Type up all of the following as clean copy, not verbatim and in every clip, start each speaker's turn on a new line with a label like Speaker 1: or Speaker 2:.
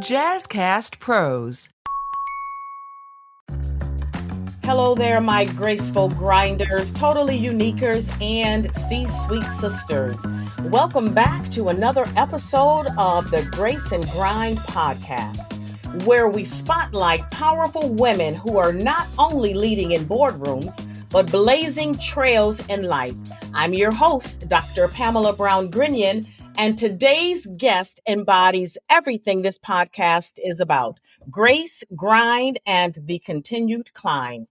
Speaker 1: Jazzcast Pros.
Speaker 2: Hello there, my graceful grinders, totally uniquers, and C-suite sisters. Welcome back to another episode of the Grace and Grind podcast, where we spotlight powerful women who are not only leading in boardrooms, but blazing trails in life. I'm your host, Dr. Pamela Brown-Grinion, and today's guest embodies everything this podcast is about: grace, grind, and the continued climb.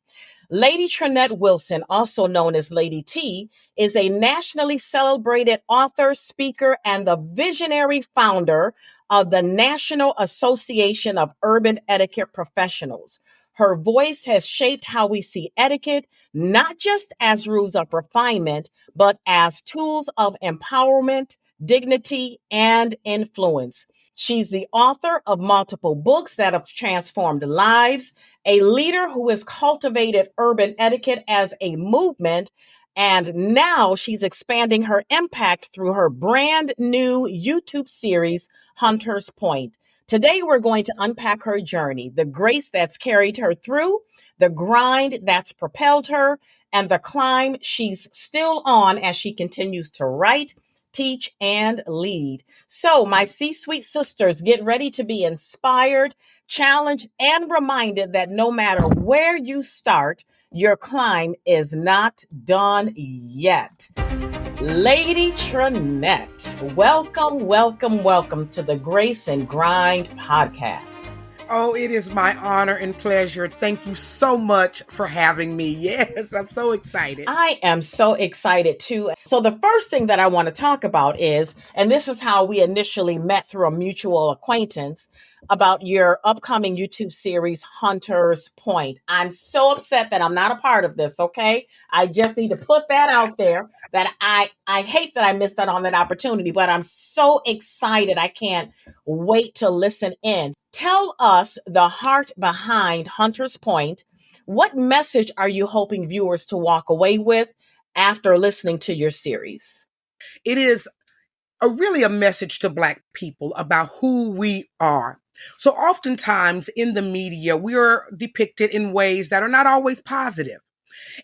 Speaker 2: Lady Trenette Wilson, also known as Lady T, is a nationally celebrated author, speaker, and the visionary founder of the National Association of Urban Etiquette Professionals. Her voice has shaped how we see etiquette, not just as rules of refinement, but as tools of empowerment, dignity, and influence. She's the author of multiple books that have transformed lives, a leader who has cultivated urban etiquette as a movement, and now she's expanding her impact through her brand new YouTube series, Hunter's Point. Today, we're going to unpack her journey, the grace that's carried her through, the grind that's propelled her, and the climb she's still on as she continues to write, teach, and lead. So, my C-suite sisters, get ready to be inspired, challenged, and reminded that no matter where you start, your climb is not done yet. Lady Trenette, welcome to the Grace and Grind podcast.
Speaker 3: Oh, it is my honor and pleasure. Thank you so much for having me. Yes, I'm so excited.
Speaker 2: I am so excited too. So the first thing that I want to talk about is, and this is how we initially met through a mutual acquaintance, about your upcoming YouTube series, Hunter's Point. I'm so upset that I'm not a part of this, okay? I just need to put that out there, that I hate that I missed out on that opportunity, but I'm so excited. I can't wait to listen in. Tell us the heart behind Hunter's Point. What message are you hoping viewers to walk away with after listening to your series?
Speaker 3: It is really a message to Black people about who we are. So oftentimes in the media, we are depicted in ways that are not always positive,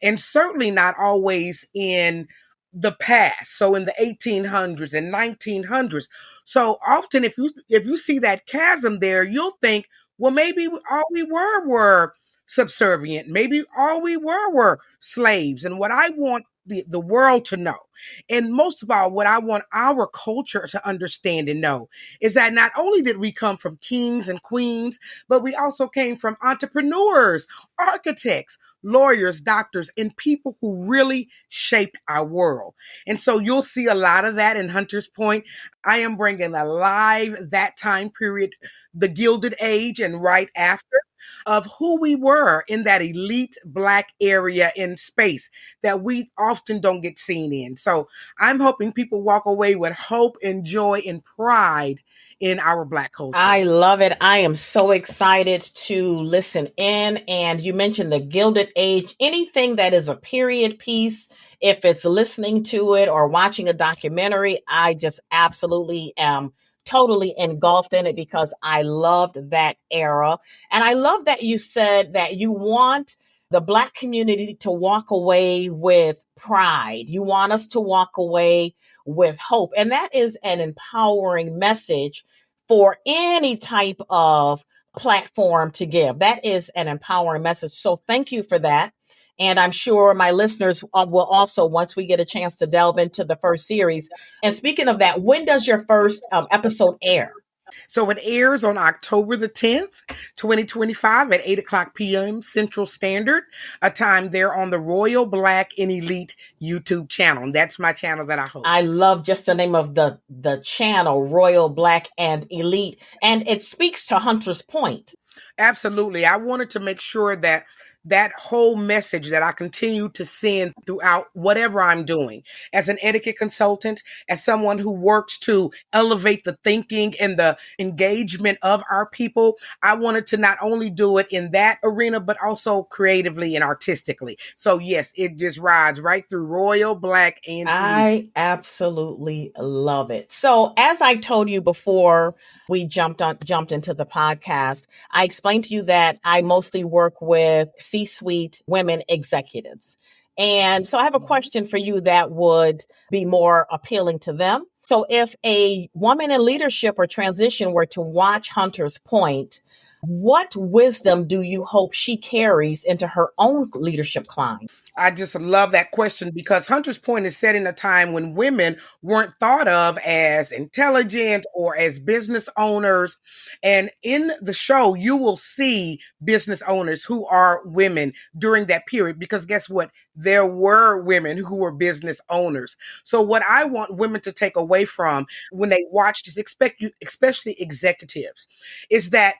Speaker 3: and certainly not always in the past. So in the 1800s and 1900s. So often if you see that chasm there, you'll think, well, maybe all we were subservient. Maybe all we were slaves. And what I want the world to know, and most of all, what I want our culture to understand and know, is that not only did we come from kings and queens, but we also came from entrepreneurs, architects, lawyers, doctors, and people who really shaped our world. And so you'll see a lot of that in Hunter's Point. I am bringing alive that time period, the Gilded Age and right after, of who we were in that elite Black area in space that we often don't get seen in. So I'm hoping people walk away with hope and joy and pride in our Black culture.
Speaker 2: I love it. I am so excited to listen in. And you mentioned the Gilded Age. Anything that is a period piece, if it's listening to it or watching a documentary, I just absolutely am totally engulfed in it because I loved that era. And I love that you said that you want the Black community to walk away with pride. You want us to walk away with hope. And that is an empowering message for any type of platform to give. That is an empowering message. So thank you for that. And I'm sure my listeners will also, once we get a chance to delve into the first series. And speaking of that, when does your first episode air?
Speaker 3: So it airs on October the 10th, 2025 at 8 o'clock p.m. Central Standard, a time there on the Royal Black and Elite YouTube channel. And that's my channel that I host.
Speaker 2: I love just the name of the channel, Royal Black and Elite. And it speaks to Hunter's Point.
Speaker 3: Absolutely. I wanted to make sure that that whole message that I continue to send throughout whatever I'm doing as an etiquette consultant, as someone who works to elevate the thinking and the engagement of our people. I wanted to not only do it in that arena, but also creatively and artistically. So yes, it just rides right through royal, black, and elite.
Speaker 2: I absolutely love it. So, as I told you before we jumped into the podcast, I explained to you that I mostly work with C-suite women executives. And so I have a question for you that would be more appealing to them. So, if a woman in leadership or transition were to watch Hunter's Point, what wisdom do you hope she carries into her own leadership climb?
Speaker 3: I just love that question because Hunter's Point is set in a time when women weren't thought of as intelligent or as business owners. And in the show, you will see business owners who are women during that period because guess what? There were women who were business owners. So what I want women to take away from when they watch this, especially executives, is that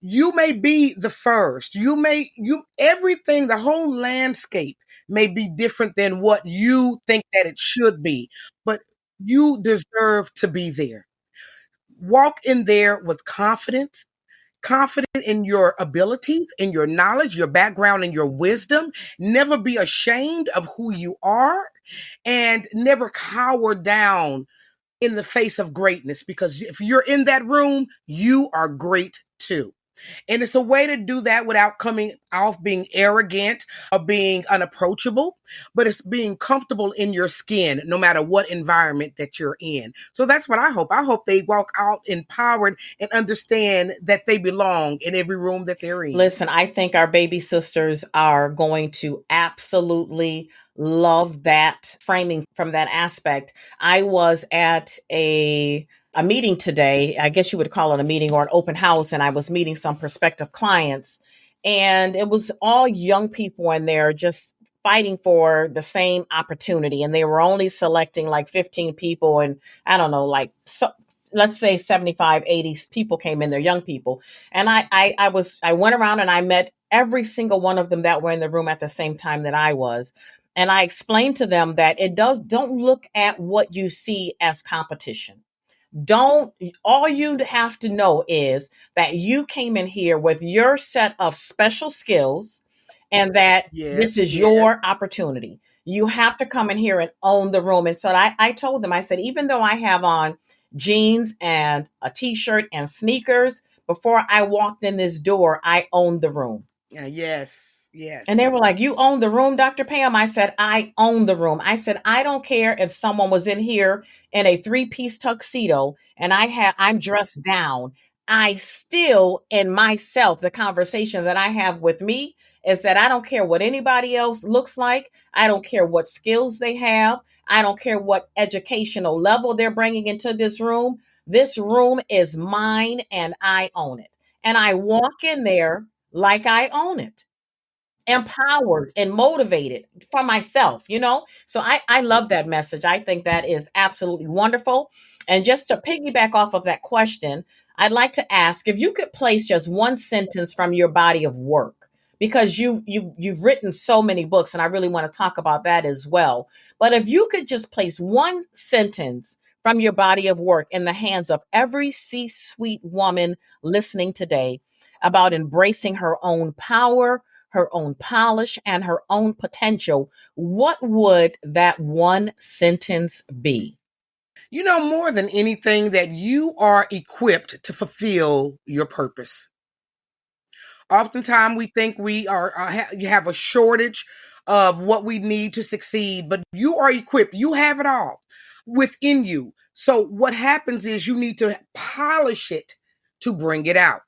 Speaker 3: you may be the first. Everything, the whole landscape may be different than what you think that it should be, but you deserve to be there. Walk in there with confidence, confident in your abilities, in your knowledge, your background, and your wisdom. Never be ashamed of who you are and never cower down in the face of greatness because if you're in that room, you are great too. And it's a way to do that without coming off being arrogant or being unapproachable, but it's being comfortable in your skin, no matter what environment that you're in. So that's what I hope. I hope they walk out empowered and understand that they belong in every room that they're in.
Speaker 2: Listen, I think our baby sisters are going to absolutely love that framing from that aspect. I was at a meeting today. I guess you would call it a meeting or an open house, and I was meeting some prospective clients, and it was all young people in there just fighting for the same opportunity, and they were only selecting like 15 people, and I don't know, like so, let's say 75, 80 people came in there, young people. And I went around and I met every single one of them that were in the room at the same time that I was. And I explained to them that don't look at what you see as competition. Don't, all you have to know is that you came in here with your set of special skills and that this
Speaker 3: Yes,
Speaker 2: is
Speaker 3: yes.
Speaker 2: your opportunity. You have to come in here and own the room. And so I told them, I said, even though I have on jeans and a t-shirt and sneakers, before I walked in this door, I owned the room.
Speaker 3: Yes, yes.
Speaker 2: And they were like, you own the room, Dr. Pam? I said, I own the room. I said, I don't care if someone was in here in a three-piece tuxedo and I'm dressed down. I still, in myself, the conversation that I have with me is that I don't care what anybody else looks like. I don't care what skills they have. I don't care what educational level they're bringing into this room. This room is mine and I own it. And I walk in there like I own it, empowered and motivated for myself, you know? So I love that message. I think that is absolutely wonderful. And just to piggyback off of that question, I'd like to ask if you could place just one sentence from your body of work, because you've written so many books, and I really want to talk about that as well. But if you could just place one sentence from your body of work in the hands of every C-suite woman listening today about embracing her own power, her own polish, and her own potential, what would that one sentence be?
Speaker 3: You know, more than anything, that you are equipped to fulfill your purpose. Oftentimes, we think you have a shortage of what we need to succeed, but you are equipped. You have it all within you. So what happens is you need to polish it to bring it out.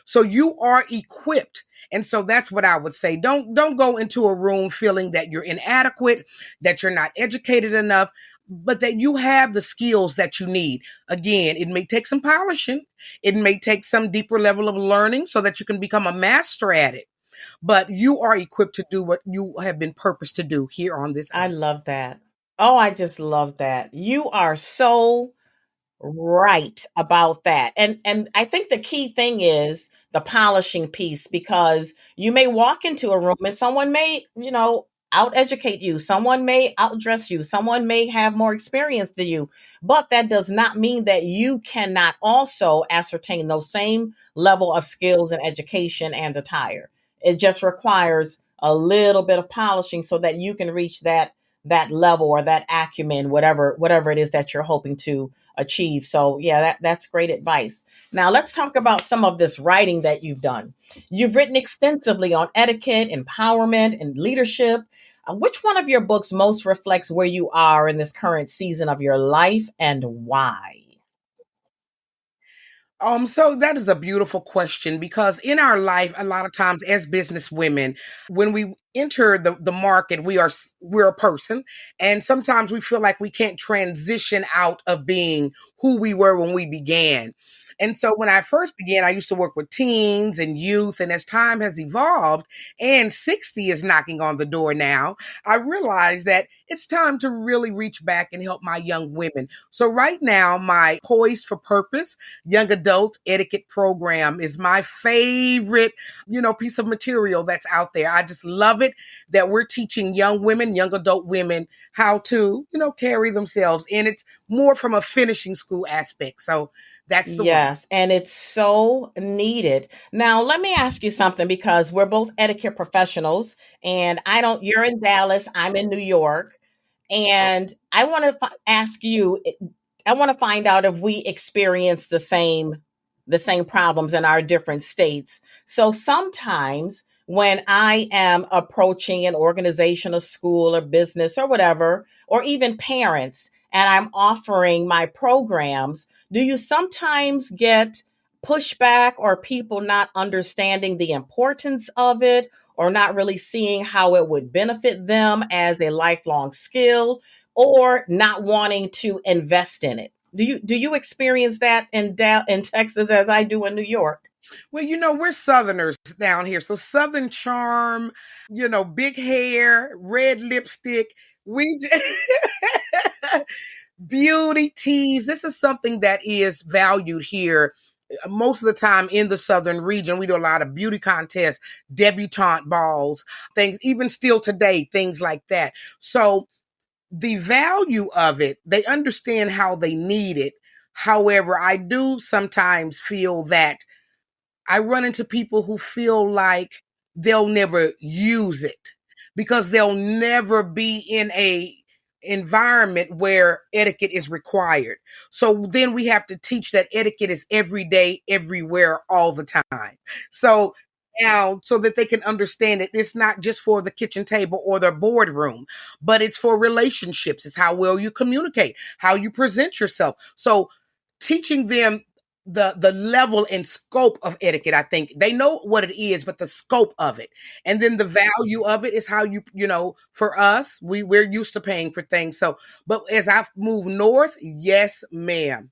Speaker 3: So you are equipped. And so that's what I would say. Don't go into a room feeling that you're inadequate, that you're not educated enough, but that you have the skills that you need. Again, it may take some polishing. It may take some deeper level of learning so that you can become a master at it. But you are equipped to do what you have been purposed to do here on this
Speaker 2: I
Speaker 3: earth.
Speaker 2: love that. Oh, I just love that. You are so right about that. And I think the key thing is the polishing piece, because you may walk into a room and someone may, out educate you, someone may outdress you, someone may have more experience than you, but that does not mean that you cannot also ascertain those same level of skills and education and attire. It just requires a little bit of polishing so that you can reach that level or that acumen, whatever it is that you're hoping to achieve. So yeah, that's great advice. Now let's talk about some of this writing that you've done. You've written extensively on etiquette, empowerment, and leadership. Which one of your books most reflects where you are in this current season of your life, and why?
Speaker 3: So that is a beautiful question because in our life, a lot of times as business women, when we enter the market, we're a person, and sometimes we feel like we can't transition out of being who we were when we began. And so when I first began, I used to work with teens and youth, and as time has evolved and 60 is knocking on the door now, I realized that it's time to really reach back and help my young women. So right now, my Poised for Purpose young adult etiquette program is my favorite, piece of material that's out there. I just love it that we're teaching young women, young adult women how to, carry themselves. And it's more from a finishing school aspect. So that's the one.
Speaker 2: Yes, and it's so needed. Now, let me ask you something, because we're both etiquette professionals, and you're in Dallas, I'm in New York, and I want to ask you, I want to find out if we experience the same problems in our different states. So sometimes when I am approaching an organization, a school, or business, or whatever, or even parents, and I'm offering my programs, do you sometimes get pushback or people not understanding the importance of it, or not really seeing how it would benefit them as a lifelong skill, or not wanting to invest in it? Do you experience that in Texas as I do in New York?
Speaker 3: Well, we're Southerners down here. So Southern charm, big hair, red lipstick. We beauty teas. This is something that is valued here most of the time in the southern region. We do a lot of beauty contests, debutante balls, things, even still today, things like that. So the value of it, they understand how they need it. However, I do sometimes feel that I run into people who feel like they'll never use it because they'll never be in a environment where etiquette is required. So then we have to teach that etiquette is every day, everywhere, all the time. So now, so that they can understand it, it's not just for the kitchen table or the boardroom, but it's for relationships. It's how well you communicate, how you present yourself. So teaching them the level and scope of etiquette. I think they know what it is, but the scope of it, and then the value of it is how for us, we're used to paying for things. So, but as I move north, yes, ma'am.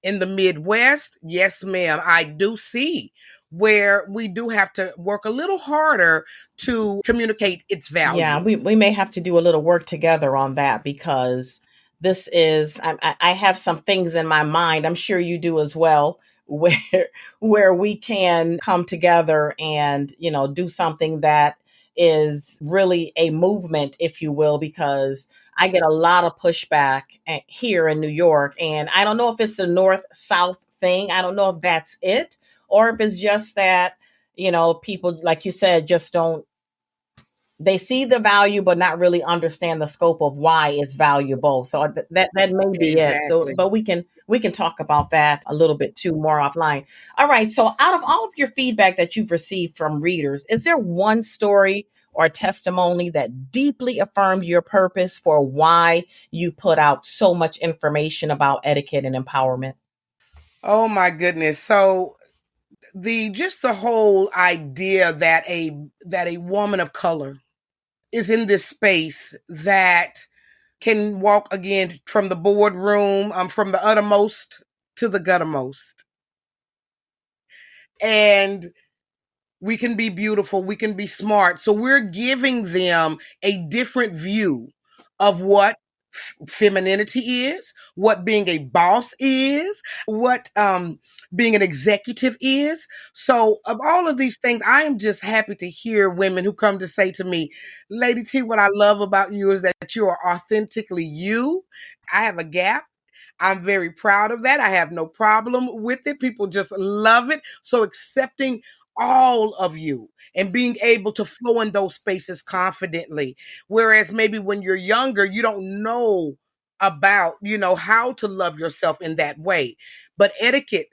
Speaker 3: In the Midwest, yes, ma'am. I do see where we do have to work a little harder to communicate its
Speaker 2: Yeah,
Speaker 3: value.
Speaker 2: we may have to do a little work together on that, because this is I have some things in my mind. I'm sure you do as well, where we can come together and do something that is really a movement, if you will, because I get a lot of pushback here in New York, and I don't know if it's a north south thing. I don't know if that's it, or if it's just that people, like you said, just don't, they see the value but not really understand the scope of why it's valuable. So that may be it. So
Speaker 3: Exactly.
Speaker 2: but we can talk about that a little bit too more offline. All right, so out of all of your feedback that you've received from readers, is there one story or testimony that deeply affirmed your purpose for why you put out so much information about etiquette and empowerment?
Speaker 3: Oh my goodness. So the whole idea that a woman of color is in this space that can walk again from the boardroom, from the uttermost to the guttermost. And we can be beautiful, we can be smart. So we're giving them a different view of what femininity is, what being a boss is, what being an executive is. So, of all of these things, I am just happy to hear women who come to say to me, Lady T, what I love about you is that you are authentically you. I have a gap. I'm very proud of that. I have no problem with it. People just love it. So accepting all of you and being able to flow in those spaces confidently. Whereas maybe when you're younger, you don't know about, how to love yourself in that way. But etiquette,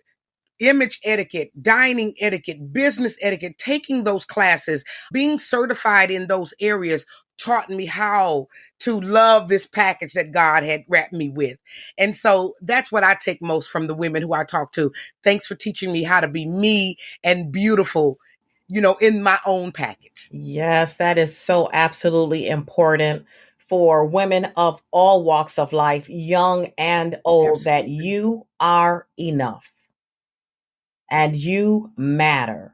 Speaker 3: image etiquette, dining etiquette, business etiquette, taking those classes, being certified in those areas taught me how to love this package that God had wrapped me with. And so that's what I take most from the women who I talk to. Thanks for teaching me how to be me and beautiful, in my own package.
Speaker 2: Yes, that is so absolutely important for women of all walks of life, young and old, that
Speaker 3: Absolutely.
Speaker 2: you are enough and you matter.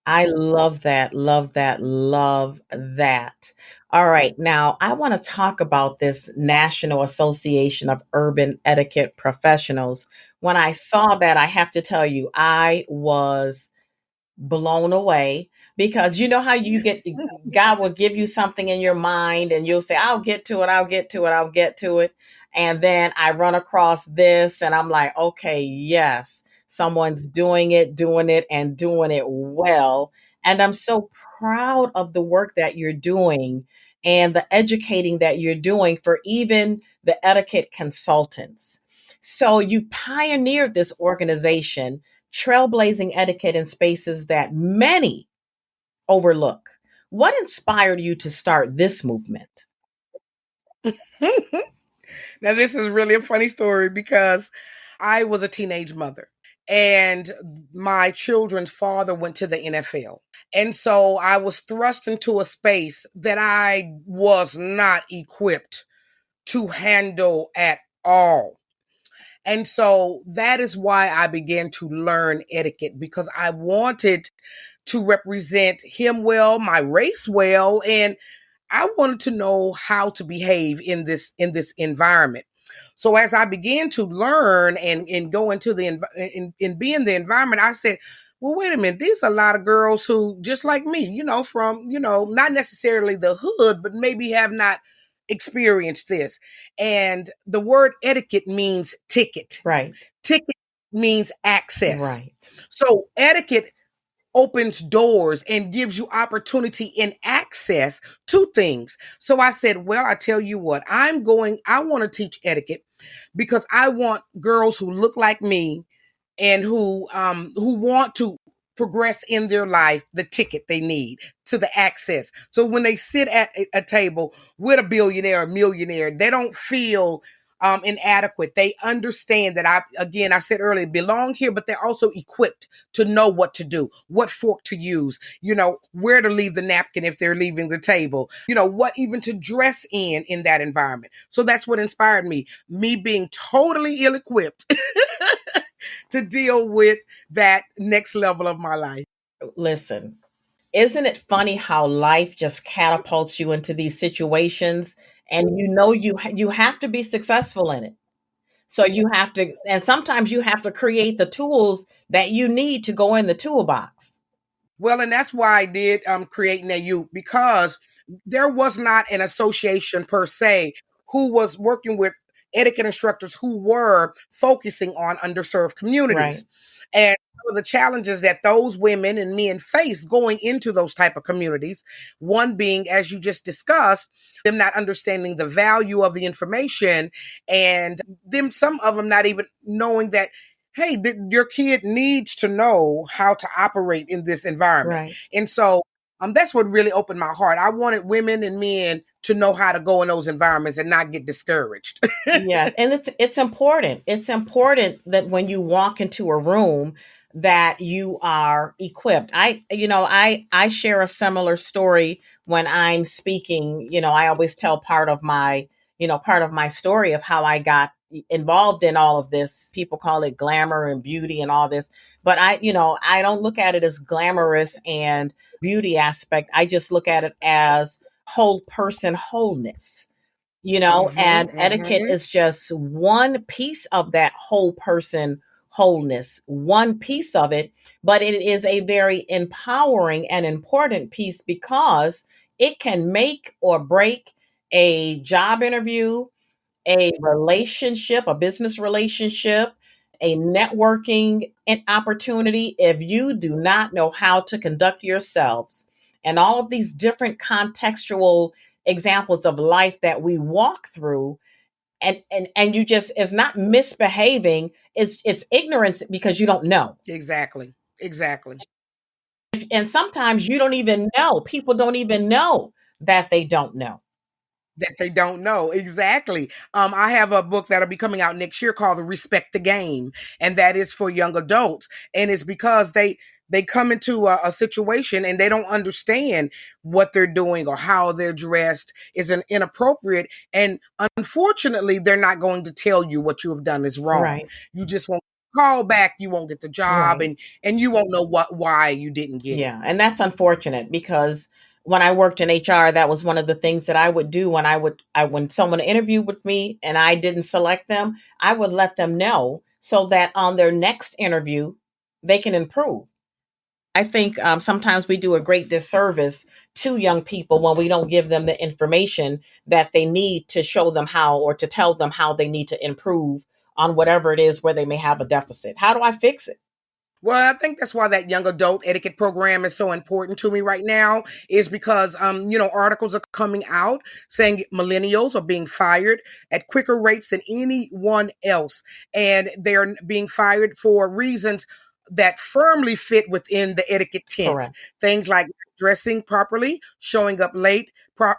Speaker 2: I love that, love that, love that. All right, now I want to talk about this National Association of Urban Etiquette Professionals. When I saw that, I have to tell you, I was blown away, because you know how you get, God will give you something in your mind and you'll say, I'll get to it, I'll get to it, I'll get to it. And then I run across this and I'm like, okay, yes, someone's doing it and doing it well. And I'm so proud of the work that you're doing and the educating that you're doing for even the etiquette consultants. So you pioneered this organization, trailblazing etiquette in spaces that many overlook. What inspired you to start this movement?
Speaker 3: Now, this is really a funny story because I was a teenage mother and my children's father went to the NFL. And so I was thrust into a space that I was not equipped to handle at all. And so that is why I began to learn etiquette, because I wanted to represent him well, my race well, and I wanted to know how to behave in this environment. So as I began to learn and go into and be in the environment, I said, well, wait a minute, these are a lot of girls who just like me, from, not necessarily the hood, but maybe have not experienced this. And the word etiquette means ticket.
Speaker 2: Right,
Speaker 3: Ticket means access.
Speaker 2: right.
Speaker 3: So etiquette opens doors and gives you opportunity and access to things. So I said, well, I tell you what, I want to teach etiquette because I want girls who look like me and who want to progress in their life the ticket they need to the access. So when they sit at a table with a billionaire or millionaire, they don't feel inadequate. They understand that I said earlier, belong here, but they're also equipped to know what to do, what fork to use, where to leave the napkin if they're leaving the table, what even to dress in that environment. So that's what inspired me being totally ill-equipped to deal with that next level of my life.
Speaker 2: Listen, isn't it funny how life just catapults you into these situations, and you have to be successful in it. So you have to, and sometimes you have to create the tools that you need to go in the toolbox.
Speaker 3: Well, and that's why I did create NAU, because there was not an association per se who was working with etiquette instructors who were focusing on underserved
Speaker 2: Right,
Speaker 3: communities. And some of the challenges that those women and men face going into those type of communities, one being, as you just discussed, them not understanding the value of the information, and some of them not even knowing that, hey, your kid needs to know how to operate in this environment.
Speaker 2: right.
Speaker 3: And so that's what really opened my heart. I wanted women and men to know how to go in those environments and not get discouraged.
Speaker 2: Yes, and it's important. It's important that when you walk into a room that you are equipped. I share a similar story when I'm speaking. I always tell part of my story of how I got involved in all of this. People call it glamour and beauty and all this, but I don't look at it as glamorous and beauty aspect. I just look at it as whole person wholeness. And
Speaker 3: Mm-hmm.
Speaker 2: etiquette
Speaker 3: Mm-hmm.
Speaker 2: is just one piece of that whole person wholeness, one piece of it, but it is a very empowering and important piece because it can make or break a job interview, a relationship, a business relationship, a networking opportunity if you do not know how to conduct yourselves. And all of these different contextual examples of life that we walk through, and you just, it's not misbehaving, it's ignorance because you don't know.
Speaker 3: Exactly. Exactly.
Speaker 2: And sometimes you don't even know. People don't even know that they don't know.
Speaker 3: That they don't know. Exactly. I have a book that'll be coming out next year called Respect the Game, and that is for young adults. And it's because they come into a situation and they don't understand what they're doing or how they're dressed is inappropriate. And unfortunately, they're not going to tell you what you have done is wrong.
Speaker 2: Right.
Speaker 3: You just won't call back. You won't get the job,
Speaker 2: Right.
Speaker 3: and you won't know why you didn't get it.
Speaker 2: Yeah, and that's unfortunate because when I worked in HR, that was one of the things that I would do when someone interviewed with me and I didn't select them, I would let them know so that on their next interview they can improve. I think sometimes we do a great disservice to young people when we don't give them the information that they need to show them how, or to tell them how they need to improve on whatever it is where they may have a deficit. How do I fix it?
Speaker 3: Well, I think that's why that young adult etiquette program is so important to me right now, is because articles are coming out saying millennials are being fired at quicker rates than anyone else, and they're being fired for reasons that firmly fit within the etiquette tent.
Speaker 2: Correct.
Speaker 3: Things like dressing properly, showing up late,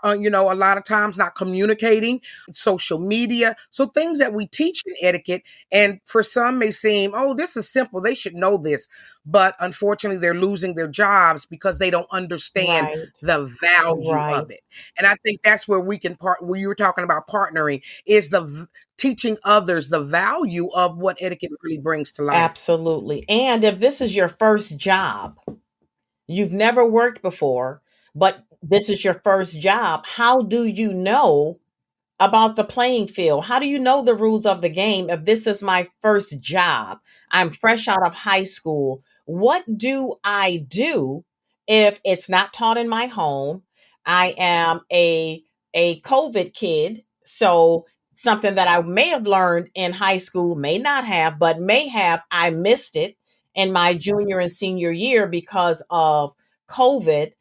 Speaker 3: a lot of times not communicating, social media. So things that we teach in etiquette, and for some may seem, oh, this is simple, they should know this. But unfortunately, they're losing their jobs because they don't understand
Speaker 2: Right.
Speaker 3: the value
Speaker 2: Right.
Speaker 3: of it. And I think that's where we can where you were talking about partnering, is teaching others the value of what etiquette really brings to life.
Speaker 2: Absolutely. And if this is your first job, you've never worked before, but this is your first job, how do you know about the playing field? How do you know the rules of the game if this is my first job? I'm fresh out of high school. What do I do if it's not taught in my home? I am a COVID kid, so something that I may have learned in high school, may not have, but may have, I missed it in my junior and senior year because of COVID.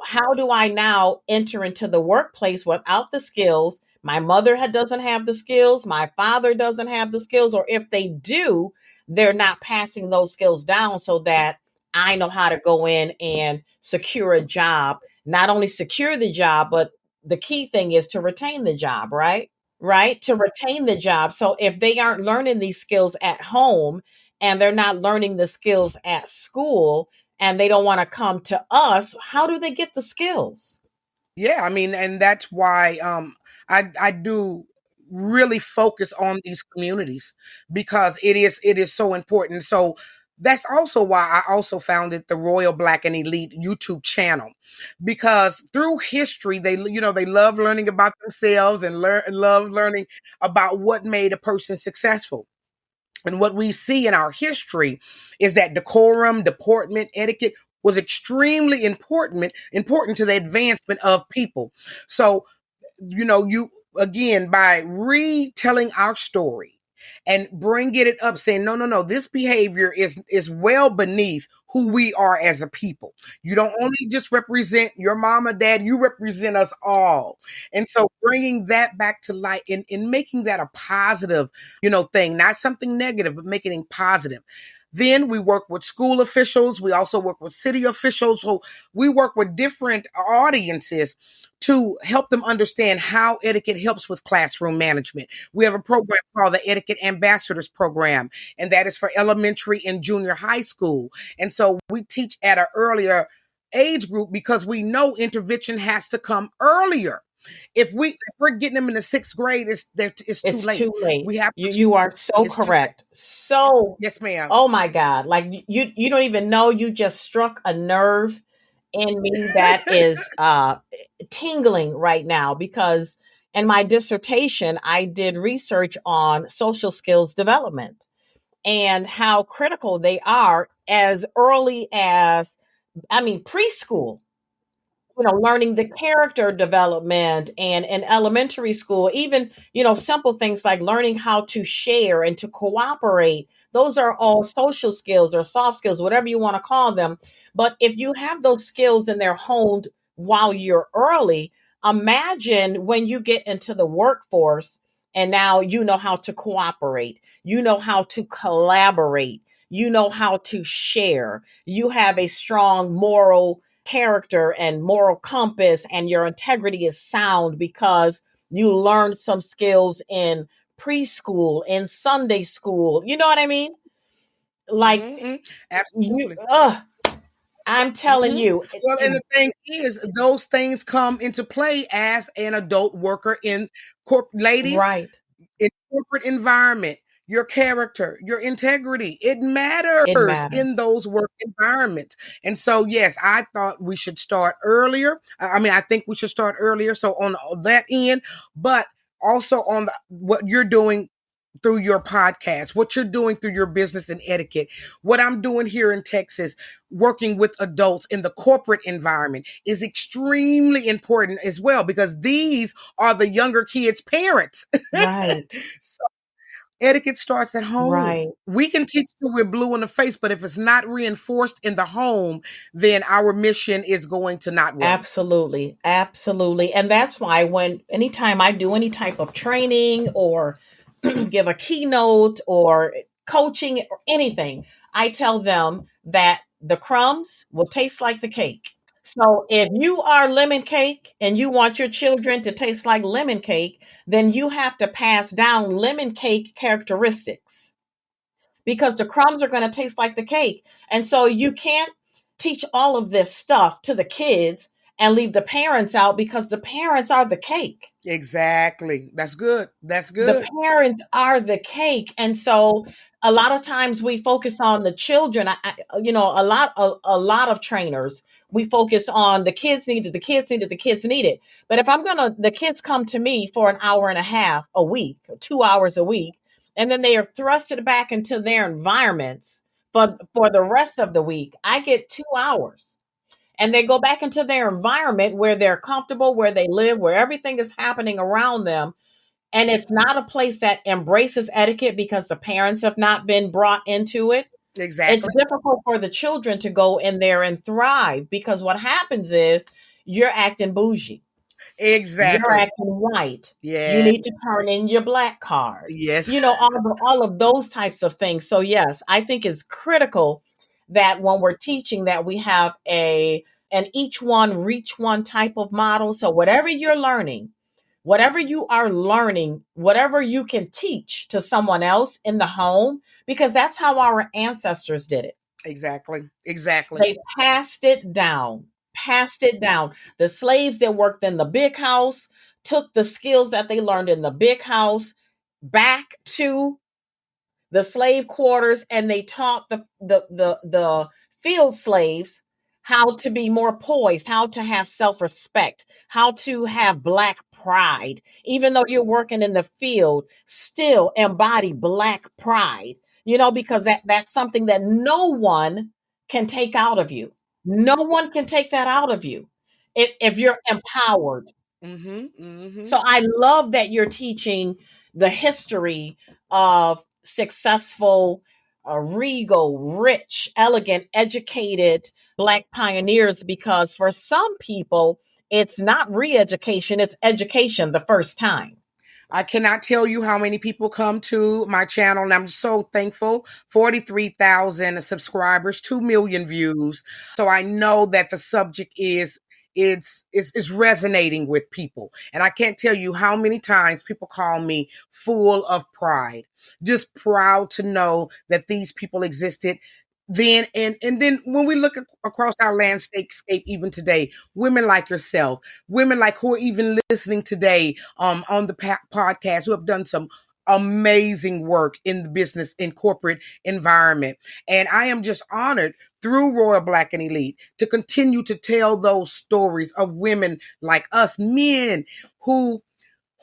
Speaker 2: How do I now enter into the workplace without the skills? My mother doesn't have the skills. My father doesn't have the skills. Or if they do, they're not passing those skills down so that I know how to go in and secure a job. Not only secure the job, but the key thing is to retain the job, right? Right? To retain the job. So if they aren't learning these skills at home and they're not learning the skills at school and they don't want to come to us, how do they get the skills?
Speaker 3: Yeah, I mean, and that's why I do really focus on these communities, because it is so important. So that's also why I also founded the Royal Black and Elite YouTube channel, because through history they love learning about themselves and love learning about what made a person successful. And what we see in our history is that decorum, deportment, etiquette was extremely important to the advancement of people. So, you again, by retelling our story and bringing it up, saying, no, no, no, this behavior is well beneath who we are as a people. You don't only just represent your mama, dad, you represent us all. And so bringing that back to light, and making that a positive, thing, not something negative, but making it positive. Then we work with school officials. We also work with city officials. So we work with different audiences to help them understand how etiquette helps with classroom management. We have a program called the Etiquette Ambassadors Program, and that is for elementary and junior high school. And so we teach at an earlier age group because we know intervention has to come earlier. If we're getting them in the sixth grade, it's too
Speaker 2: It's
Speaker 3: late.
Speaker 2: too late.
Speaker 3: We have
Speaker 2: You are so
Speaker 3: it's too late.
Speaker 2: correct. So,
Speaker 3: Yes, ma'am.
Speaker 2: oh my God, like you don't even know, you just struck a nerve in me that is tingling right now because In my dissertation, I did research on social skills development and how critical they are as early as, preschool. Learning the character development and in elementary school, even, simple things like learning how to share and to cooperate. Those are all social skills or soft skills, whatever you want to call them. But if you have those skills and they're honed while you're early, imagine when you get into the workforce and now you know how to cooperate, you know how to collaborate, you know how to share, you have a strong moral character and moral compass, and your integrity is sound because you learned some skills in preschool, in Sunday school. You know what I mean? Like
Speaker 3: Mm-hmm.
Speaker 2: you,
Speaker 3: Absolutely.
Speaker 2: I'm telling
Speaker 3: Mm-hmm.
Speaker 2: you,
Speaker 3: Well, and the thing is, those things come into play as an adult worker in ladies,
Speaker 2: right.
Speaker 3: in corporate environment. Your character, your integrity, it
Speaker 2: It
Speaker 3: matters in
Speaker 2: matters.
Speaker 3: those work environments. And so, yes, I thought we should start earlier. I think we should start earlier. So on that end, but also on what you're doing through your podcast, what you're doing through your business and etiquette, what I'm doing here in Texas, working with adults in the corporate environment is extremely important as well, because these are the younger kids' parents.
Speaker 2: Right.
Speaker 3: So etiquette starts at home.
Speaker 2: Right.
Speaker 3: We can teach you we're blue in the face, but if it's not reinforced in the home, then our mission is going to not work.
Speaker 2: Absolutely. Absolutely. And that's why anytime I do any type of training or give a keynote or coaching or anything, I tell them that the crumbs will taste like the cake. So if you are lemon cake and you want your children to taste like lemon cake, then you have to pass down lemon cake characteristics because the crumbs are going to taste like the cake. And so you can't teach all of this stuff to the kids and leave the parents out because the parents are the cake.
Speaker 3: Exactly. That's good. That's
Speaker 2: The
Speaker 3: good.
Speaker 2: parents are the cake. And so a lot of times we focus on the children. A lot of trainers, we focus on the kids needed, the kids needed, the kids needed. But if the kids come to me for an hour and a half a week, or 2 hours a week, and then they are thrusted back into their environments for the rest of the week, I get 2 hours. And they go back into their environment where they're comfortable, where they live, where everything is happening around them, and it's not a place that embraces etiquette because the parents have not been brought into it. It's
Speaker 3: Exactly.
Speaker 2: difficult for the children to go in there and thrive because what happens is you're acting bougie. You're
Speaker 3: Exactly.
Speaker 2: acting white. You
Speaker 3: Yeah.
Speaker 2: need to turn in your black card.
Speaker 3: Yes.
Speaker 2: All of those types of things. So yes, I think it's critical that when we're teaching that we have an each one reach one type of model. So whatever you are learning, whatever you can teach to someone else in the home, because that's how our ancestors did it.
Speaker 3: Exactly. Exactly.
Speaker 2: They passed it down. The slaves that worked in the big house took the skills that they learned in the big house back to the slave quarters, and they taught the field slaves how to be more poised, how to have self-respect, how to have black pride. Even though you're working in the field, still embody black pride, because that's something that no one can take out of you. No one can take that out of you if you're empowered.
Speaker 3: Mm-hmm. Mm-hmm.
Speaker 2: So I love that you're teaching the history of successful, regal, rich, elegant, educated Black pioneers, because for some people, it's not re education, it's education the first time.
Speaker 3: I cannot tell you how many people come to my channel, and I'm so thankful. 43,000 subscribers, 2 million views. So I know that the subject is resonating with people. And I can't tell you how many times people call me full of pride, just proud to know that these people existed then. And then when we look across our landscape even today, women like yourself, women like who are even listening today on the podcast, who have done some amazing work in the business and corporate environment. And I am just honored through Royal Black and Elite to continue to tell those stories of women like us, men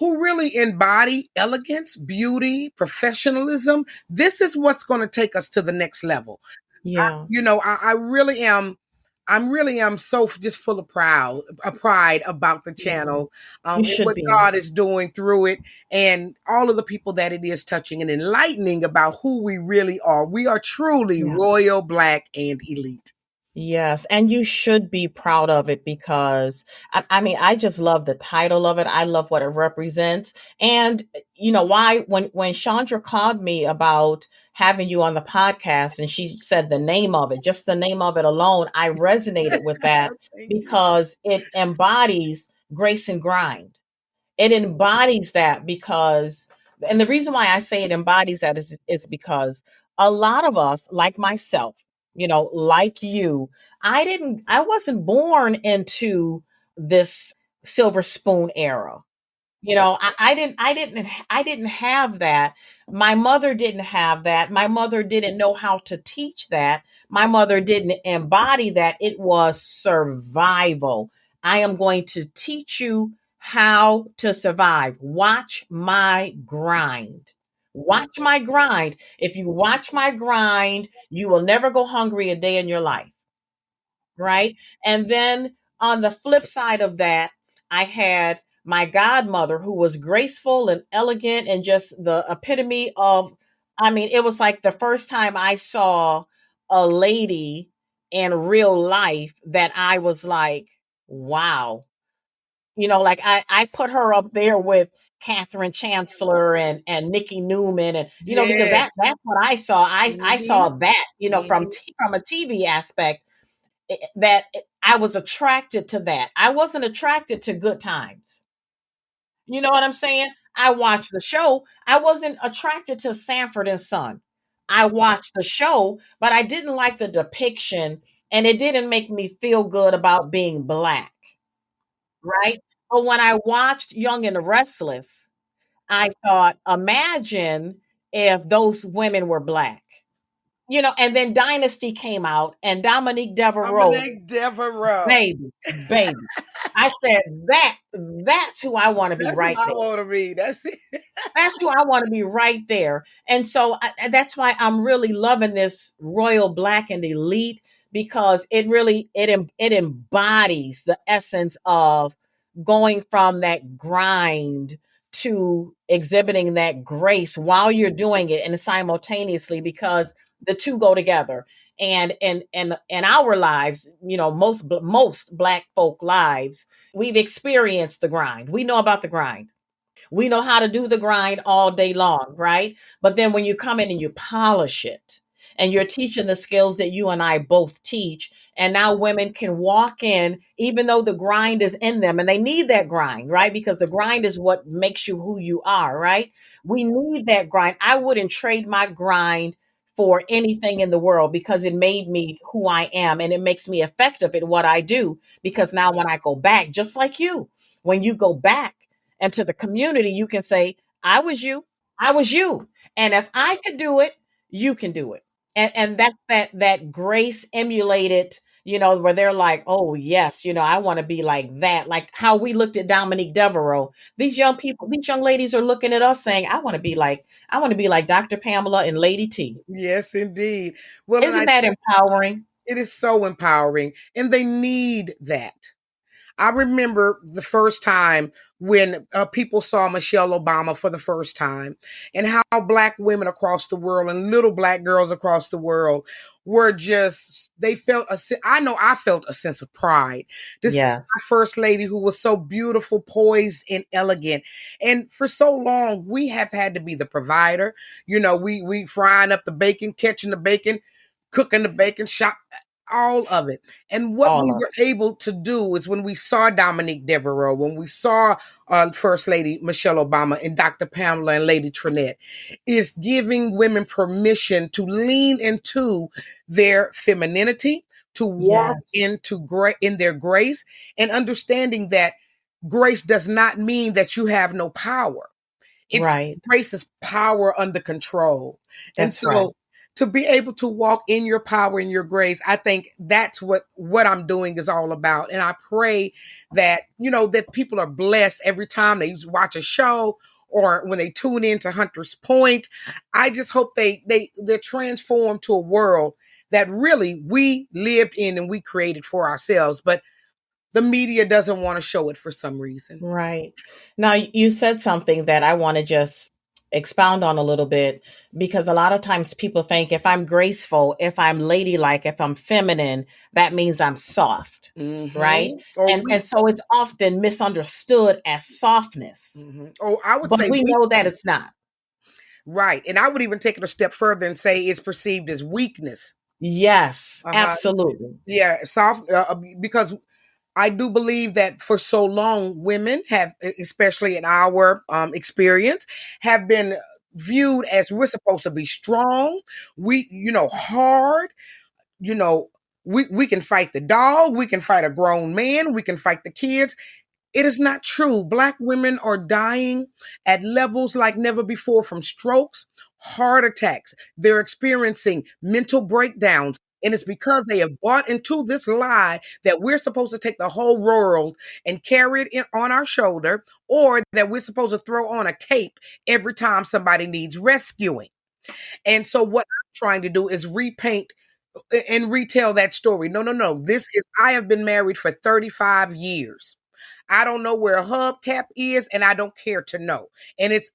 Speaker 3: who really embody elegance, beauty, professionalism. This is what's going to take us to the next level.
Speaker 2: Yeah.
Speaker 3: I really am. I'm really am so just full of pride about the
Speaker 2: Yeah.
Speaker 3: channel,
Speaker 2: You
Speaker 3: and
Speaker 2: should
Speaker 3: what
Speaker 2: be.
Speaker 3: God is doing through it, and all of the people that it is touching and enlightening about who we really are. We are truly
Speaker 2: Yeah.
Speaker 3: royal, black, and elite.
Speaker 2: Yes, and you should be proud of it because I mean, I just love the title of it. I love what it represents. And you know why when Chandra called me about having you on the podcast and she said the name of it, just the name of it alone, I resonated with that
Speaker 3: Thank you.
Speaker 2: because it embodies grace and grind. It embodies that because, and the reason why I say it embodies that is because a lot of us, like myself, like you, I wasn't born into this silver spoon era. I didn't have that. My mother didn't have that. My mother didn't know how to teach that. My mother didn't embody that. It was survival. I am going to teach you how to survive. Watch my grind. Watch my grind. If you watch my grind, you will never go hungry a day in your life, right? And then on the flip side of that, I had my godmother who was graceful and elegant and just the epitome of, I mean, it was like the first time I saw a lady in real life that I was like, wow. Like I put her up there with Catherine Chancellor and Nikki Newman and because
Speaker 3: Yes.
Speaker 2: that's what I saw. I
Speaker 3: Hmm.
Speaker 2: saw that,
Speaker 3: Hmm.
Speaker 2: from a TV aspect that I was attracted to that. I wasn't attracted to good times. You know what I'm saying? I watched the show. I wasn't attracted to Sanford and Son. I watched the show, but I didn't like the depiction and it didn't make me feel good about being black, right? But when I watched Young and the Restless, I thought, imagine if those women were black. And then Dynasty came out and Dominique Devereaux.
Speaker 3: Dominique Devereaux.
Speaker 2: Baby, baby. I said that's who I want to be
Speaker 3: That's who
Speaker 2: right
Speaker 3: I
Speaker 2: there.
Speaker 3: want to be. That's it.
Speaker 2: That's who I want to be right there. And so that's why I'm really loving this Royal Black and Elite because it embodies the essence of going from that grind to exhibiting that grace while you're doing it and simultaneously because the two go together. And in our lives, most black folk lives, we've experienced the grind. We know about the grind. We know how to do the grind all day long, right? But then when you come in and you polish it and you're teaching the skills that you and I both teach, and now women can walk in, even though the grind is in them and they need that grind, right? Because the grind is what makes you who you are, right? We need that grind. I wouldn't trade my grind for anything in the world because it made me who I am and it makes me effective at what I do. Because now when I go back, just like you, when you go back, and to the community, you can say, I was you. I was you. And if I could do it, you can do it. And that's that grace emulated, where they're like, oh yes, I want to be like that. Like how we looked at Dominique Devereaux. These young people, these young ladies are looking at us saying, I want to be like Dr. Pamela and Lady T.
Speaker 3: Yes, indeed. Well, and
Speaker 2: Isn't that empowering?
Speaker 3: it is so empowering, and they need that. I remember the first time when people saw Michelle Obama for the first time and how black women across the world and little black girls across the world were just, they felt I know I felt a sense of pride. This is
Speaker 2: Yes.
Speaker 3: my first lady who was so beautiful, poised, and elegant. And for so long, we have had to be the provider. We frying up the bacon, catching the bacon, cooking the bacon, shop, all of it. And what
Speaker 2: All
Speaker 3: we
Speaker 2: of
Speaker 3: were able to do is when we saw Dominique Devereaux, when we saw First Lady Michelle Obama and Dr. Pamela and Lady Trenette, is giving women permission to lean into their femininity, to walk
Speaker 2: Yes.
Speaker 3: in their grace, and understanding that grace does not mean that you have no power. It's
Speaker 2: Right.
Speaker 3: grace is power under control. And
Speaker 2: That's right.
Speaker 3: so to be able to walk in your power and your grace, I think that's what I'm doing is all about. And I pray that, that people are blessed every time they watch a show or when they tune into Hunter's Point. I just hope they're transformed to a world that really we lived in and we created for ourselves. But the media doesn't want to show it for some reason.
Speaker 2: Right. Now, you said something that I want to just expound on a little bit, because a lot of times people think if I'm graceful, if I'm ladylike, if I'm feminine, that means I'm soft. Right.
Speaker 3: Or
Speaker 2: And so it's often misunderstood as softness.
Speaker 3: Or I would
Speaker 2: But
Speaker 3: say
Speaker 2: we know that it's not.
Speaker 3: Right. And I would even take it a step further and say it's perceived as weakness.
Speaker 2: Yes, absolutely.
Speaker 3: Yeah, soft, because I do believe that for so long, women have, especially in our experience, have been viewed as we're supposed to be strong, hard, we can fight the dog, we can fight a grown man, we can fight the kids. It is not true. Black women are dying at levels like never before from strokes, heart attacks. They're experiencing mental breakdowns. And it's because they have bought into this lie that we're supposed to take the whole world and carry it on our shoulder, or that we're supposed to throw on a cape every time somebody needs rescuing. And so what I'm trying to do is repaint and retell that story. No. I have been married for 35 years. I don't know where a hubcap is, and I don't care to know. And it's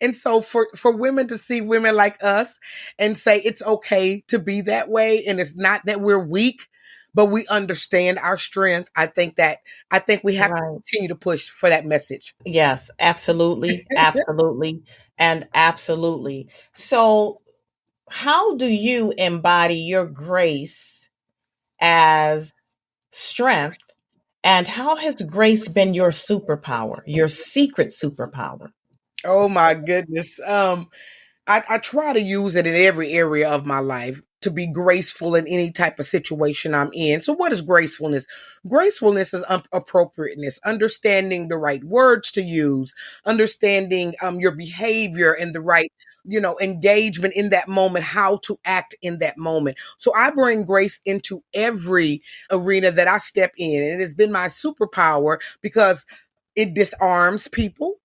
Speaker 3: and so for women to see women like us and say it's okay to be that way, and it's not that we're weak, but we understand our strength. I think we have to continue to push for that message.
Speaker 2: Yes, absolutely, absolutely, and absolutely. So, how do you embody your grace as strength? And how has grace been your superpower, your secret superpower?
Speaker 3: Oh my goodness. I try to use it in every area of my life to be graceful in any type of situation I'm in. So what is gracefulness? Gracefulness is appropriateness, understanding the right words to use, understanding your behavior and the right, engagement in that moment, how to act in that moment. So I bring grace into every arena that I step in. And it has been my superpower because it disarms people.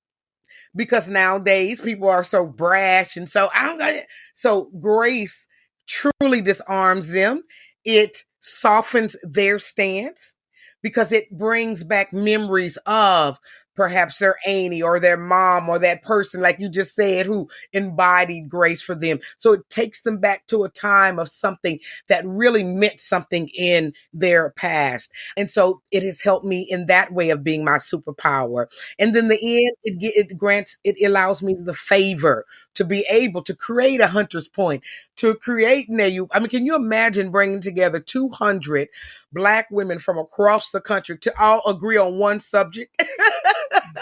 Speaker 3: Because nowadays people are so brash, and so grace truly disarms them. It softens their stance because it brings back memories of perhaps their auntie or their mom or that person, like you just said, who embodied grace for them. So it takes them back to a time of something that really meant something in their past. And so it has helped me in that way of being my superpower. And then the end, it allows me the favor to be able to create a Hunter's Point, to create NAU. I mean, can you imagine bringing together 200 Black women from across the country to all agree on one subject?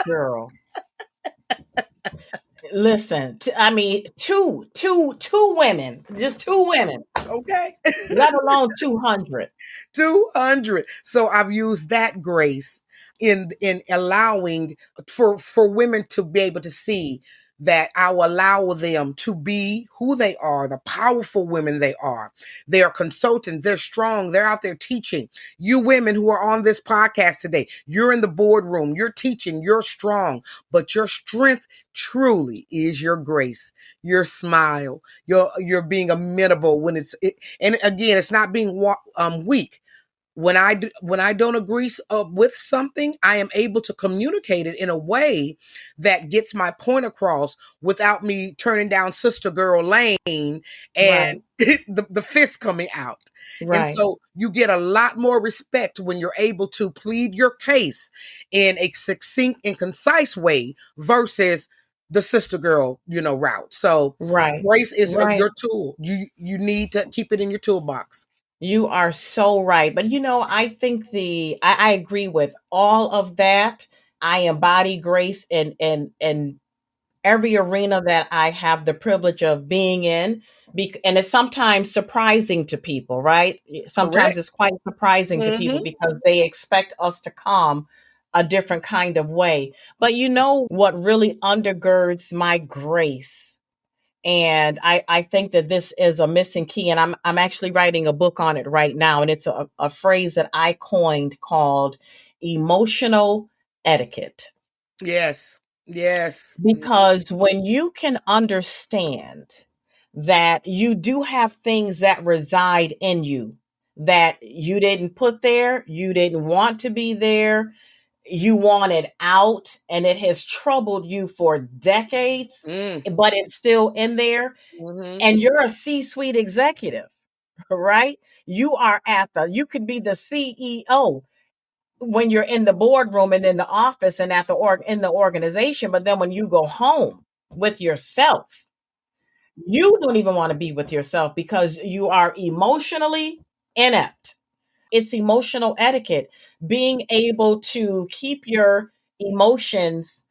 Speaker 2: Girl. Listen, two women, just two women.
Speaker 3: Okay.
Speaker 2: Let alone 200.
Speaker 3: 200. So I've used that grace in allowing for women to be able to see that I'll allow them to be who they are, the powerful women they are. They are consultants. They're strong. They're out there teaching. You women who are on this podcast today, you're in the boardroom. You're teaching. You're strong. But your strength truly is your grace, your smile, your being amenable when and again, it's not being weak. When I don't agree with something, I am able to communicate it in a way that gets my point across without me turning down Sister Girl Lane and the fist coming out. Right. And so you get a lot more respect when you're able to plead your case in a succinct and concise way versus the sister girl, route. So grace is your tool. You need to keep it in your toolbox.
Speaker 2: You are so right. But I think I agree with all of that. I embody grace in every arena that I have the privilege of being in. And it's sometimes surprising to people, right? Sometimes It's quite surprising to people because they expect us to come a different kind of way. But you know what really undergirds my grace? And I think that this is a missing key. And I'm actually writing a book on it right now. And it's a phrase that I coined called emotional etiquette.
Speaker 3: Yes. Yes.
Speaker 2: Because when you can understand that you do have things that reside in you that you didn't put there, you didn't want to be there, you want it out, and it has troubled you for decades,
Speaker 3: Mm.
Speaker 2: but it's still in there,
Speaker 3: Mm-hmm.
Speaker 2: and you're a C-suite executive, right? You could be the CEO when you're in the boardroom and in the office and in the organization, but then when you go home with yourself, you don't even want to be with yourself because you are emotionally inept. It's emotional etiquette, being able to keep your emotions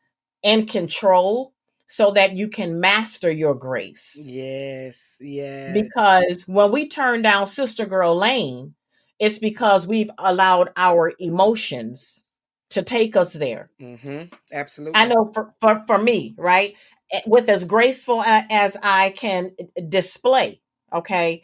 Speaker 2: in control so that you can master your grace.
Speaker 3: Yes. Yes.
Speaker 2: Because when we turn down Sister Girl Lane, it's because we've allowed our emotions to take us there.
Speaker 3: Mm-hmm.
Speaker 2: I
Speaker 3: Absolutely.
Speaker 2: know for me, right? With as graceful as I can display, okay?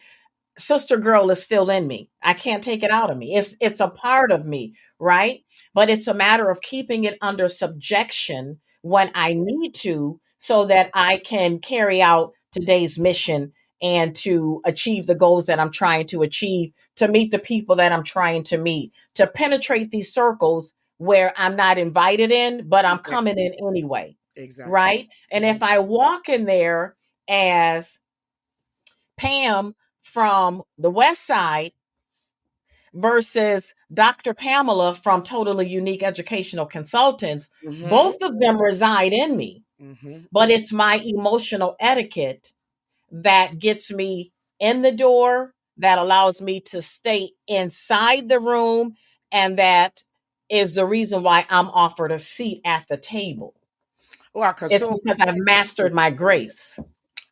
Speaker 2: Sister Girl is still in me. I can't take it out of me. It's a part of me, right? But it's a matter of keeping it under subjection when I need to so that I can carry out today's mission and to achieve the goals that I'm trying to achieve, to meet the people that I'm trying to meet, to penetrate these circles where I'm not invited in, but I'm coming in anyway,
Speaker 3: Exactly.
Speaker 2: right? And if I walk in there as Pam from the West Side versus Dr. Pamela from Totally Unique Educational Consultants,
Speaker 3: Mm-hmm.
Speaker 2: both of them reside in me,
Speaker 3: Mm-hmm.
Speaker 2: but it's my emotional etiquette that gets me in the door, that allows me to stay inside the room, and that is the reason why I'm offered a seat at the table.
Speaker 3: Well, I can
Speaker 2: It's
Speaker 3: so
Speaker 2: because I've mastered my grace.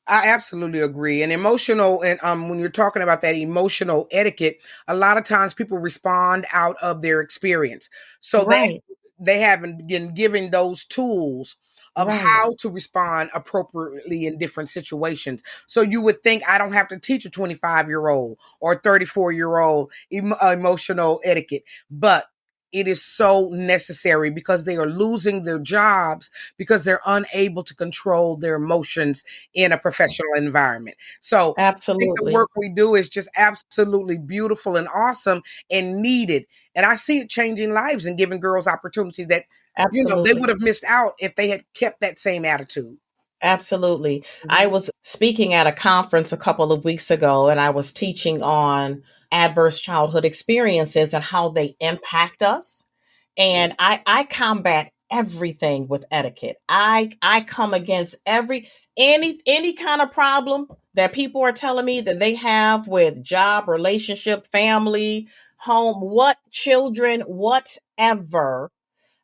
Speaker 3: I absolutely agree. And emotional, and when you're talking about that emotional etiquette, a lot of times people respond out of their experience. So
Speaker 2: Right,
Speaker 3: they haven't been given those tools of
Speaker 2: right,
Speaker 3: how to respond appropriately in different situations. So you would think I don't have to teach a 25-year-old or 34-year-old emotional etiquette, but it is so necessary because they are losing their jobs because they're unable to control their emotions in a professional environment. So I think the
Speaker 2: absolutely,
Speaker 3: work we do is just absolutely beautiful and awesome and needed. And I see it changing lives and giving girls opportunities that, they would
Speaker 2: absolutely.
Speaker 3: have missed out if they had kept that same attitude.
Speaker 2: Absolutely. I
Speaker 3: Mhm.
Speaker 2: was speaking at a conference a couple of weeks ago, and I was teaching on adverse childhood experiences and how they impact us. And I combat everything with etiquette. I come against any kind of problem that people are telling me that they have with job, relationship, family, home, what children, whatever.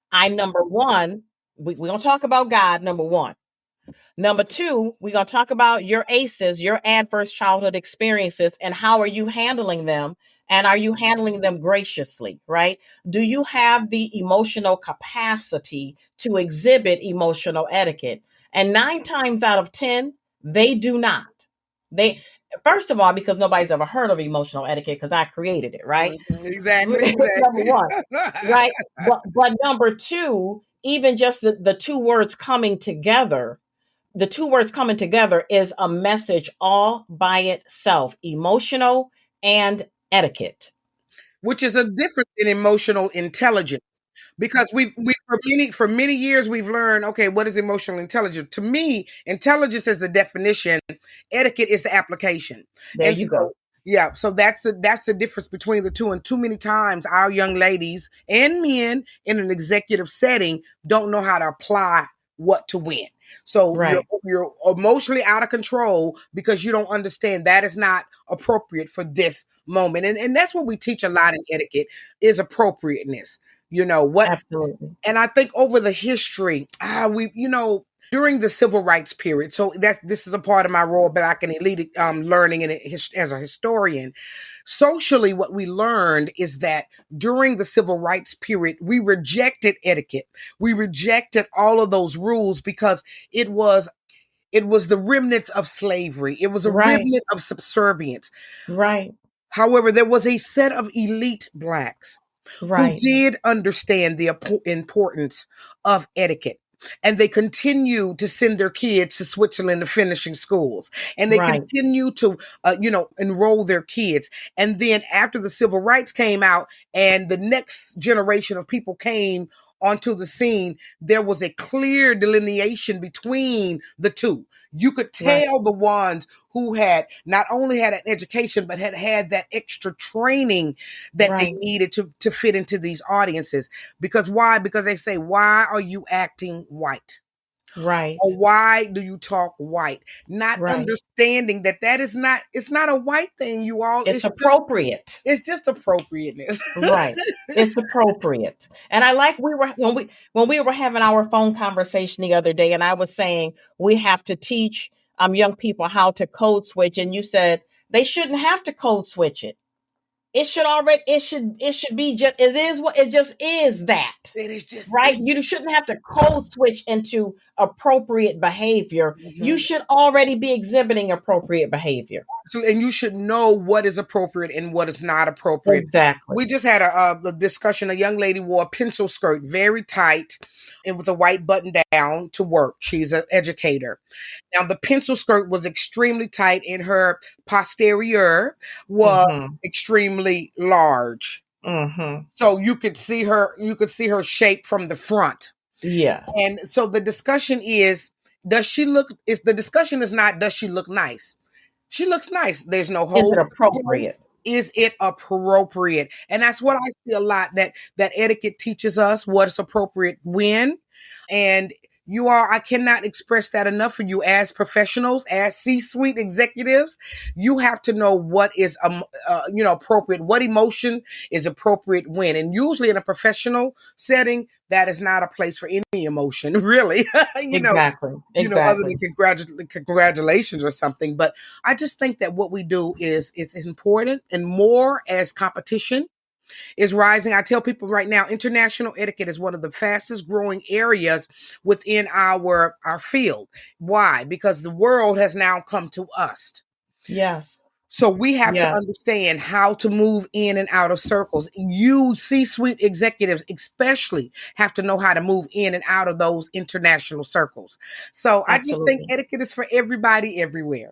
Speaker 2: I number one, we don't talk about God, number one. Number two, we're going to talk about your ACEs, your adverse childhood experiences, and how are you handling them? And are you handling them graciously, right? Do you have the emotional capacity to exhibit emotional etiquette? And 9 times out of 10, they do not. They, first of all, because nobody's ever heard of emotional etiquette because I created it, right?
Speaker 3: Mhm. Exactly,
Speaker 2: Number
Speaker 3: exactly.
Speaker 2: one, right? But number two, even just the two words coming together, the two words coming together is a message all by itself: emotional and etiquette.
Speaker 3: Which is a difference in emotional intelligence. Because we for many years we've learned, okay, what is emotional intelligence? To me, intelligence is the definition, etiquette is the application.
Speaker 2: There
Speaker 3: And
Speaker 2: you go.
Speaker 3: so yeah, so that's the difference between the two. And too many times our young ladies and men in an executive setting don't know how to apply what to when. So
Speaker 2: Right.
Speaker 3: you're emotionally out of control because you don't understand that is not appropriate for this moment. And that's what we teach a lot in etiquette is appropriateness. What
Speaker 2: Absolutely.
Speaker 3: and I think over the history, we, During the civil rights period, so this is a part of my role back in elite learning and as a historian. Socially, what we learned is that during the civil rights period, we rejected etiquette. We rejected all of those rules because it was the remnants of slavery. It was a
Speaker 2: Right.
Speaker 3: remnant of subservience.
Speaker 2: Right.
Speaker 3: However, there was a set of elite blacks who
Speaker 2: Right.
Speaker 3: did understand the importance of etiquette. And they continue to send their kids to Switzerland to finishing schools. And they
Speaker 2: Right.
Speaker 3: continue to, enroll their kids. And then after the civil rights came out and the next generation of people came onto the scene, there was a clear delineation between the two. You could
Speaker 2: Right.
Speaker 3: tell the ones who had not only had an education, but had had that extra training that they
Speaker 2: Right.
Speaker 3: needed to fit into these audiences. Because why? Because they say, why are you acting white?
Speaker 2: Right.
Speaker 3: Or why do you talk white? Not
Speaker 2: Right.
Speaker 3: understanding that is not, it's not a white thing, you all.
Speaker 2: It's appropriate.
Speaker 3: It's just appropriateness.
Speaker 2: Right. It's appropriate. And I like when we were having our phone conversation the other day and I was saying we have to teach young people how to code switch and you said they shouldn't have to code switch it. It should be just it is what it just is that.
Speaker 3: It is just
Speaker 2: Right? You shouldn't have to code switch into appropriate behavior. You
Speaker 3: Mhm.
Speaker 2: should already be exhibiting appropriate behavior.
Speaker 3: And you should know what is appropriate and what is not appropriate.
Speaker 2: Exactly.
Speaker 3: We just had a discussion. A young lady wore a pencil skirt, very tight, and with a white button down to work. She's an educator. Now, the pencil skirt was extremely tight, and her posterior was
Speaker 2: Mhm.
Speaker 3: extremely large.
Speaker 2: Mhm.
Speaker 3: So you could see her. You could see her shape from the front.
Speaker 2: Yes.
Speaker 3: And so the discussion is, does she look? Is the discussion is not, does she look nice? She looks nice. There's no
Speaker 2: Is it
Speaker 3: holes.
Speaker 2: appropriate?
Speaker 3: Is it appropriate? And that's what I see a lot, that etiquette teaches us what is appropriate when. And you all, I cannot express that enough for you as professionals, as C-suite executives. You have to know what is, appropriate, what emotion is appropriate when. And usually in a professional setting, that is not a place for any emotion, really.
Speaker 2: Exactly.
Speaker 3: Other
Speaker 2: Exactly.
Speaker 3: than congratulations or something. But I just think that what we do is it's important, and more as competition is rising. I tell people right now, international etiquette is one of the fastest growing areas within our field. Why? Because the world has now come to us.
Speaker 2: Yes.
Speaker 3: So we have to
Speaker 2: Yes.
Speaker 3: understand how to move in and out of circles. You C-suite executives especially have to know how to move in and out of those international circles. So I just think
Speaker 2: Absolutely.
Speaker 3: etiquette is for everybody everywhere.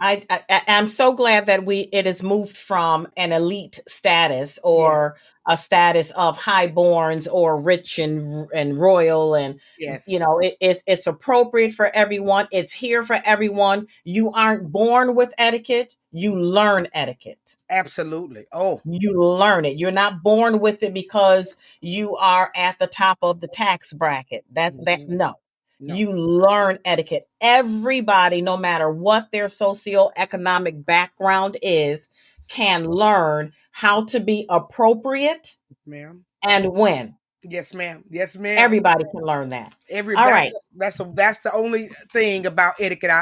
Speaker 2: I'm so glad that it has moved from an elite status
Speaker 3: Yes,
Speaker 2: or a status of highborns or rich and royal and
Speaker 3: yes,
Speaker 2: it's appropriate for everyone. It's here for everyone. You aren't born with etiquette. You learn etiquette.
Speaker 3: absolutely. Oh,
Speaker 2: You learn it. You're not born with it because you are at the top of the tax bracket. That
Speaker 3: mhm,
Speaker 2: no.
Speaker 3: no,
Speaker 2: You learn etiquette. Everybody, no matter what their socioeconomic background is, can learn how to be appropriate
Speaker 3: ma'am.
Speaker 2: and when.
Speaker 3: Yes, ma'am. Yes, ma'am.
Speaker 2: Everybody can learn that.
Speaker 3: Every
Speaker 2: All right.
Speaker 3: that's the only thing about etiquette.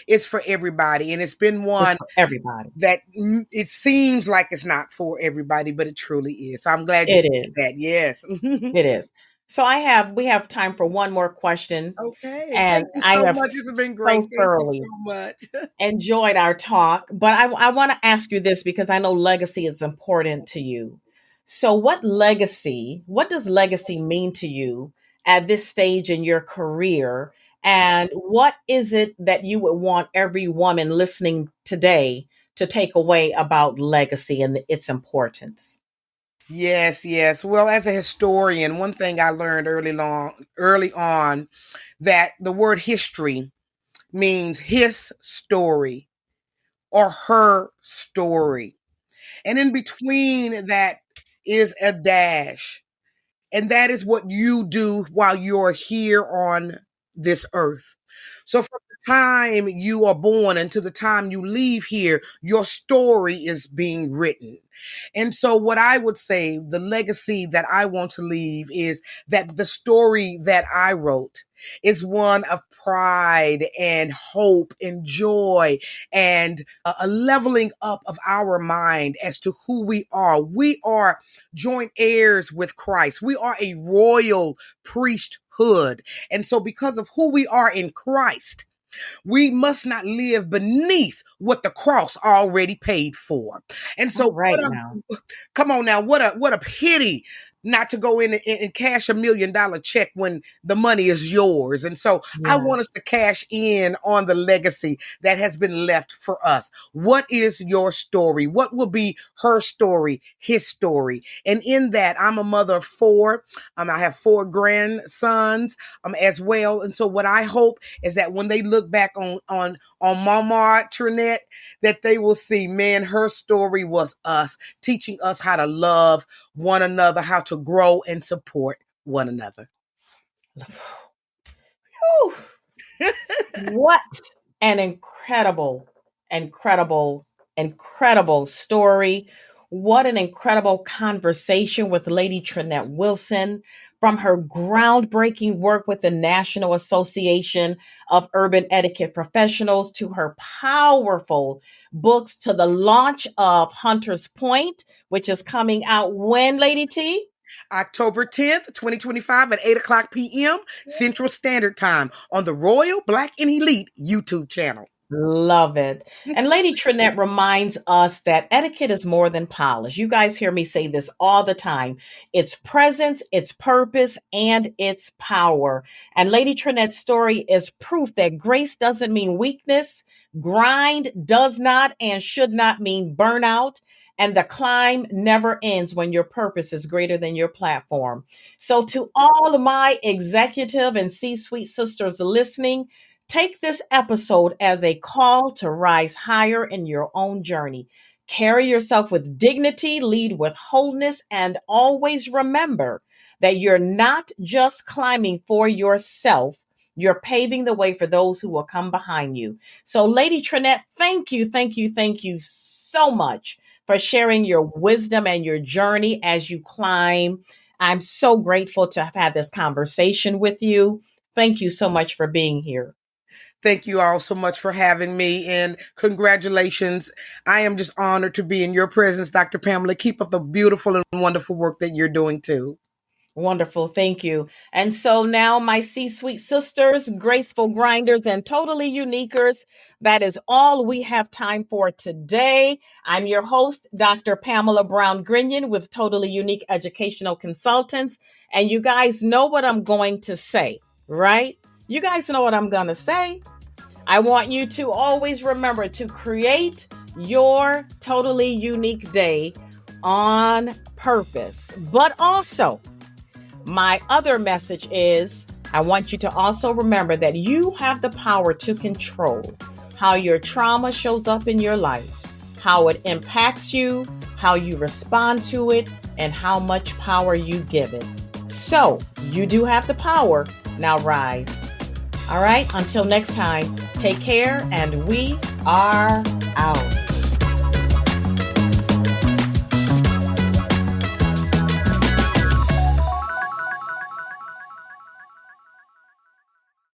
Speaker 3: It's for everybody, and it's been
Speaker 2: It's
Speaker 3: one
Speaker 2: for everybody.
Speaker 3: that it seems like it's not for everybody, but it truly is. So I'm glad you
Speaker 2: It
Speaker 3: said
Speaker 2: is.
Speaker 3: that. Yes.
Speaker 2: It is. So we have time for one more question.
Speaker 3: Okay.
Speaker 2: And
Speaker 3: Thank you
Speaker 2: I
Speaker 3: so
Speaker 2: have
Speaker 3: much. This has been great.
Speaker 2: so
Speaker 3: Thank you
Speaker 2: thoroughly
Speaker 3: so much.
Speaker 2: enjoyed our talk, but I want to ask you this because I know legacy is important to you. So, what does legacy mean to you at this stage in your career? And what is it that you would want every woman listening today to take away about legacy and its importance?
Speaker 3: Yes, yes. Well, as a historian, one thing I learned early on, that the word history means his story or her story. And in between that is a dash. And that is what you do while you're here on this earth. So from time you are born and to the time you leave here, your story is being written. And so what I would say, the legacy that I want to leave is that the story that I wrote is one of pride and hope and joy and a leveling up of our mind as to who we are. We are joint heirs with Christ. We are a royal priesthood. And so because of who we are in Christ, we must not live beneath what the cross already paid for. And
Speaker 2: All
Speaker 3: so
Speaker 2: right now.
Speaker 3: come on now, what a pity not to go in and cash $1 million check when the money is yours. And so I want us to cash in on the legacy that has been left for us. What is your story? What will be her story, his story? And in that, I'm a mother of four. I have four grandsons as well. And so what I hope is that when they look back on Mama Trenette, that they will see, man, her story was us, teaching us how to love one another, how to grow and support one another.
Speaker 2: What an incredible story. What an incredible conversation with Lady Trenette Wilson, from her groundbreaking work with the National Association of Urban Etiquette Professionals to her powerful books to the launch of Hunter's Point, which is coming out when, Lady T?
Speaker 3: October 10th, 2025 at 8 o'clock p.m. Central Standard Time on the Royal Black and Elite YouTube channel.
Speaker 2: Love it. And Lady Trenette reminds us that etiquette is more than polish. You guys hear me say this all the time. It's presence, it's purpose, and it's power. And Lady Trenette's story is proof that grace doesn't mean weakness. Grind does not and should not mean burnout. And the climb never ends when your purpose is greater than your platform. So to all of my executive and C-suite sisters listening, take this episode as a call to rise higher in your own journey. Carry yourself with dignity, lead with wholeness, and always remember that you're not just climbing for yourself, you're paving the way for those who will come behind you. So, Lady Trenette, thank you so much for sharing your wisdom and your journey as you climb. I'm so grateful to have had this conversation with you. Thank you so much for being here.
Speaker 3: Thank you all so much for having me, and congratulations. I am just honored to be in your presence, Dr. Pamela. Keep up the beautiful and wonderful work that you're doing too.
Speaker 2: Wonderful. Thank you. And so now, my C-suite sisters, graceful grinders, and totally uniquers, that is all we have time for today. I'm your host, Dr. Pamela Brown Grinion with Totally Unique Educational Consultants. And you guys know what I'm going to say, right? You guys know what I'm going to say. I want you to always remember to create your totally unique day on purpose. But also, my other message is I want you to also remember that you have the power to control how your trauma shows up in your life, how it impacts you, how you respond to it, and how much power you give it. So you do have the power. Now rise. All right. Until next time, take care, and we are out.